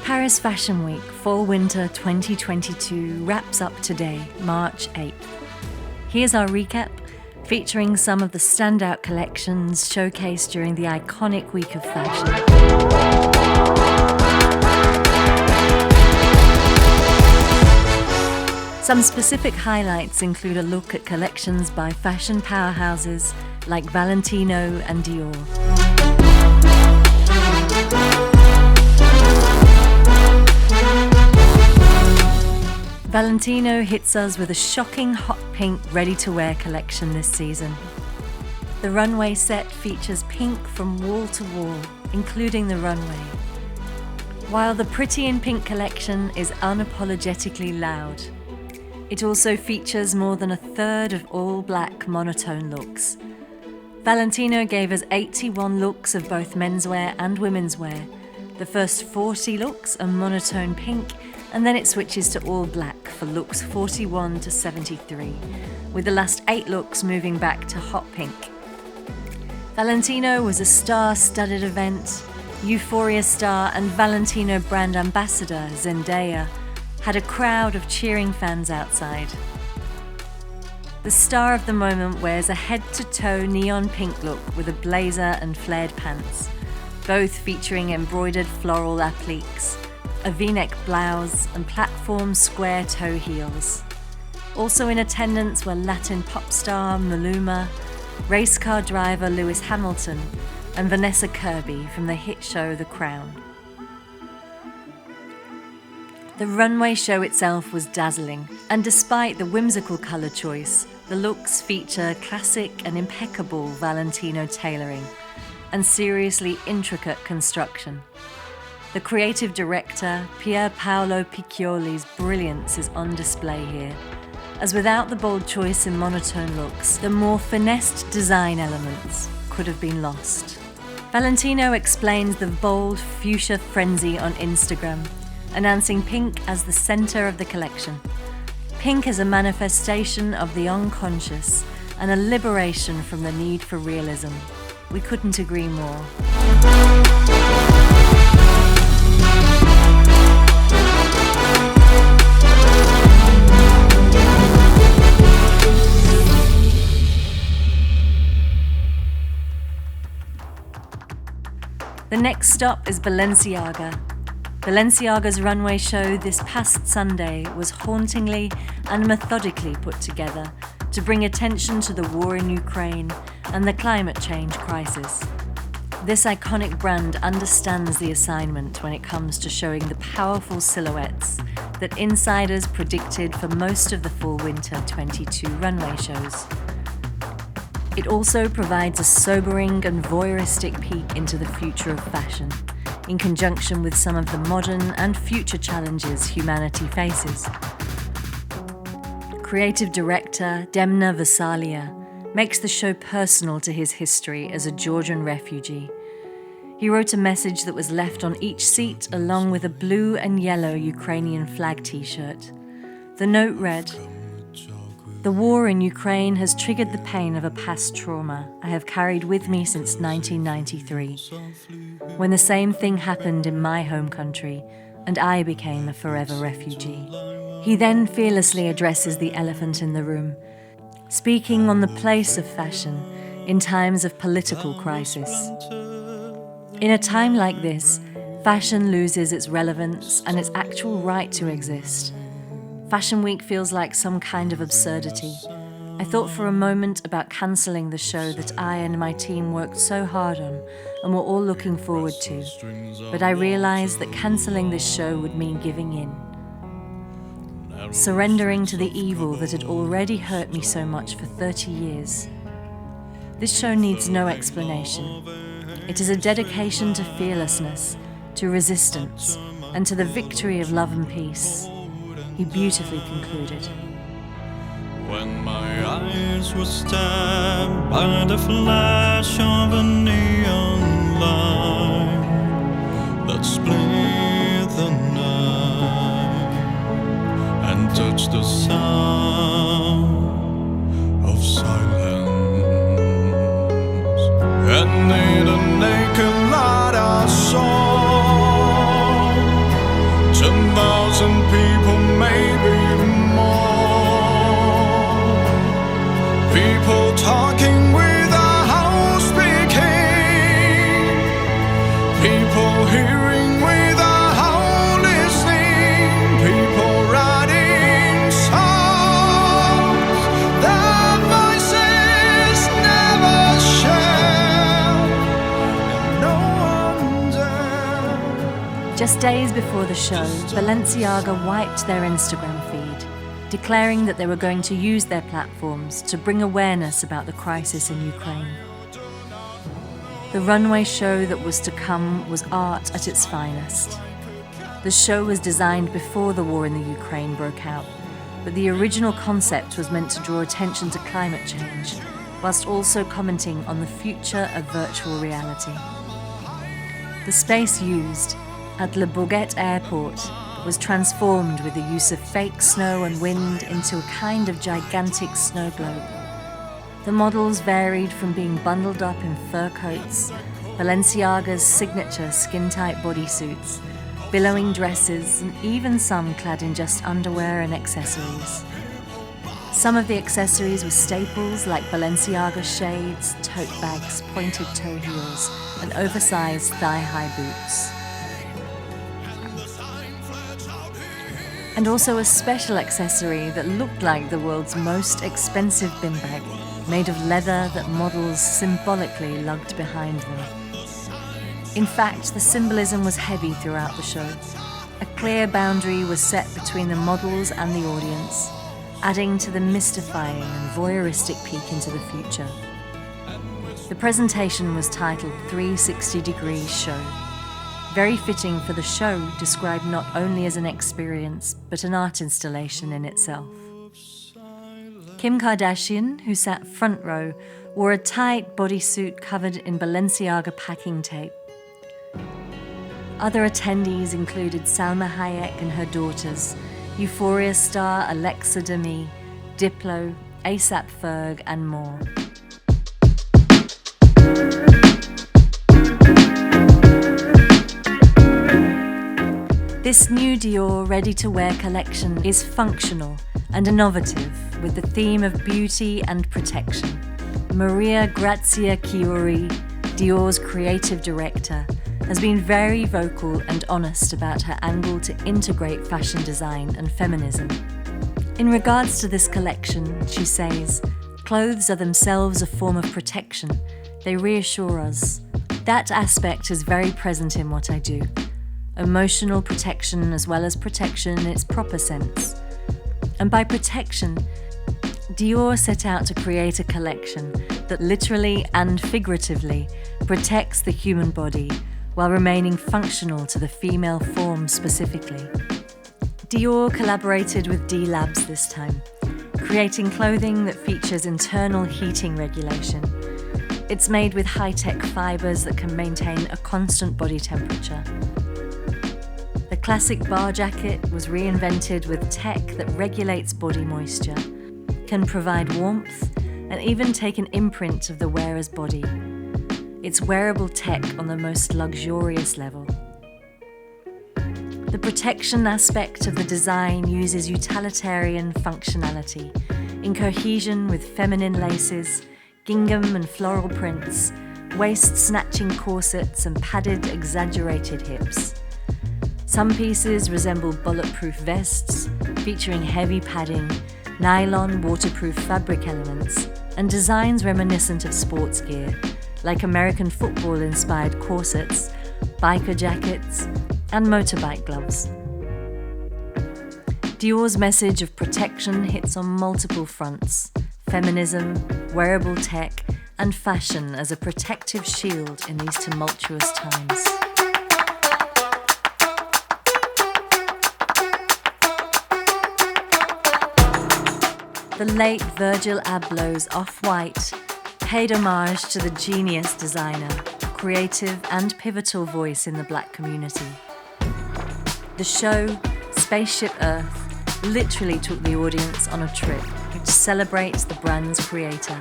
Paris Fashion Week Fall-Winter 2022 wraps up today, March 8th. Here's our recap, featuring some of the standout collections showcased during the iconic week of fashion. Some specific highlights include a look at collections by fashion powerhouses like Valentino and DIOR. Valentino hits us with a shocking hot pink ready-to-wear collection this season. The runway set features pink from wall to wall, including the runway. While the Pretty in Pink collection is unapologetically loud, it also features more than a third of all black monotone looks. Valentino gave us 81 looks of both menswear and womenswear. The first 40 looks are monotone pink, and then it switches to all black for looks 41 to 73, with the last 8 looks moving back to hot pink. Valentino was a star-studded event. Euphoria star and Valentino brand ambassador Zendaya had a crowd of cheering fans outside. The star of the moment wears a head-to-toe neon pink look with a blazer and flared pants, both featuring embroidered floral appliques, a V-neck blouse and platform square toe heels. Also in attendance were Latin pop star Maluma, race car driver Lewis Hamilton, and Vanessa Kirby from the hit show The Crown. The runway show itself was dazzling, and despite the whimsical colour choice, the looks feature classic and impeccable Valentino tailoring and seriously intricate construction. The creative director, Pier Paolo Piccioli's brilliance is on display here, as without the bold choice in monotone looks, the more finessed design elements could have been lost. Valentino explains the bold fuchsia frenzy on Instagram, announcing pink as the center of the collection. Pink is a manifestation of the unconscious and a liberation from the need for realism. We couldn't agree more. The next stop is Balenciaga. Balenciaga's runway show this past Sunday was hauntingly and methodically put together to bring attention to the war in Ukraine and the climate change crisis. This iconic brand understands the assignment when it comes to showing the powerful silhouettes that insiders predicted for most of the Fall-Winter 22 runway shows. It also provides a sobering and voyeuristic peek into the future of fashion, in conjunction with some of the modern and future challenges humanity faces. Creative director Demna Vasalia makes the show personal to his history as a Georgian refugee. He wrote a message that was left on each seat along with a blue and yellow Ukrainian flag t-shirt. The note read, "The war in Ukraine has triggered the pain of a past trauma I have carried with me since 1993, when the same thing happened in my home country and I became a forever refugee." He then fearlessly addresses the elephant in the room, speaking on the place of fashion in times of political crisis. In a time like this, fashion loses its relevance and its actual right to exist. Fashion Week feels like some kind of absurdity. I thought for a moment about cancelling the show that I and my team worked so hard on and were all looking forward to, but I realised that cancelling this show would mean giving in. Surrendering to the evil that had already hurt me so much for 30 years. This show needs no explanation. It is a dedication to fearlessness, to resistance, and to the victory of love and peace. He beautifully concluded. When my eyes were stabbed by the flash of a neon line that split the night and touch the sound of silence, and in a naked light I saw 10,000 people, maybe more, people talking without speaking, people hearing without listening, people writing songs, their voices never share, and no one dare. Just days before the show, Balenciaga wiped their Instagram feed, declaring that they were going to use their platforms to bring awareness about the crisis in Ukraine. The runway show that was to come was art at its finest. The show was designed before the war in the Ukraine broke out, but the original concept was meant to draw attention to climate change, whilst also commenting on the future of virtual reality. The space used at Le Bourget Airport was transformed with the use of fake snow and wind into a kind of gigantic snow globe. The models varied from being bundled up in fur coats, Balenciaga's signature skin-tight bodysuits, billowing dresses, and even some clad in just underwear and accessories. Some of the accessories were staples like Balenciaga shades, tote bags, pointed toe heels, and oversized thigh-high boots. And also a special accessory that looked like the world's most expensive bin bag, made of leather that models symbolically lugged behind them. In fact, the symbolism was heavy throughout the show. A clear boundary was set between the models and the audience, adding to the mystifying and voyeuristic peek into the future. The presentation was titled 360 Degrees Show. Very fitting for the show described not only as an experience, but an art installation in itself. Kim Kardashian, who sat front row, wore a tight bodysuit covered in Balenciaga packing tape. Other attendees included SALMA HAYEK and her daughters, Euphoria star Alexa DEMIE, Diplo, ASAP Ferg, and more. This new Dior ready-to-wear collection is functional and innovative with the theme of beauty and protection. Maria Grazia Chiuri, Dior's creative director, has been very vocal and honest about her angle to integrate fashion design and feminism. In regards to this collection, she says, "Clothes are themselves a form of protection. They reassure us. That aspect is very present in what I do. Emotional protection as well as protection in its proper sense. And by protection, Dior set out to create a collection that literally and figuratively protects the human body while remaining functional to the female form specifically. Dior collaborated with D Labs this time, creating clothing that features internal heating regulation. It's made with high-tech fibers that can maintain a constant body temperature. The classic bar jacket was reinvented with tech that regulates body moisture, can provide warmth, and even take an imprint of the wearer's body. It's wearable tech on the most luxurious level. The protection aspect of the design uses utilitarian functionality, in cohesion with feminine laces, gingham and floral prints, waist-snatching corsets, and padded, exaggerated hips. Some pieces resemble bulletproof vests, featuring heavy padding, nylon waterproof fabric elements, and designs reminiscent of sports gear, like American football-inspired corsets, biker jackets, and motorbike gloves. Dior's message of protection hits on multiple fronts: feminism, wearable tech, and fashion as a protective shield in these tumultuous times. The late Virgil Abloh's Off-White paid homage to the genius designer, creative and pivotal voice in the Black community. The show, Spaceship Earth, literally took the audience on a trip which celebrates the brand's creator.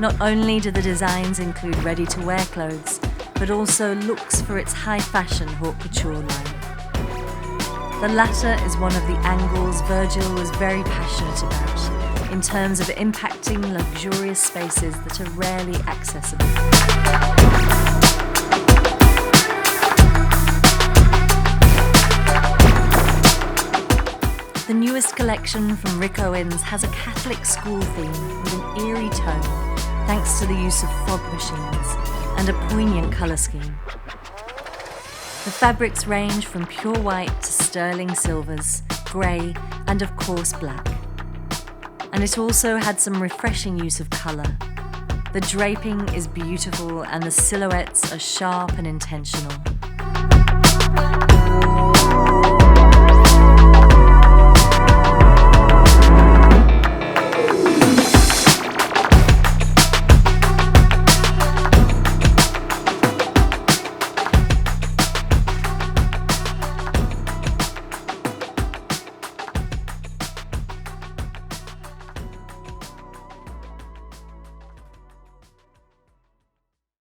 Not only do the designs include ready-to-wear clothes, but also looks for its high-fashion haute couture line. The latter is one of the angles Virgil was very passionate about, in terms of impacting luxurious spaces that are rarely accessible. The newest collection from Rick Owens has a Catholic school theme with an eerie tone, thanks to the use of fog machines and a poignant colour scheme. The fabrics range from pure white to sterling silvers, grey, and of course black. And it also had some refreshing use of colour. The draping is beautiful and the silhouettes are sharp and intentional.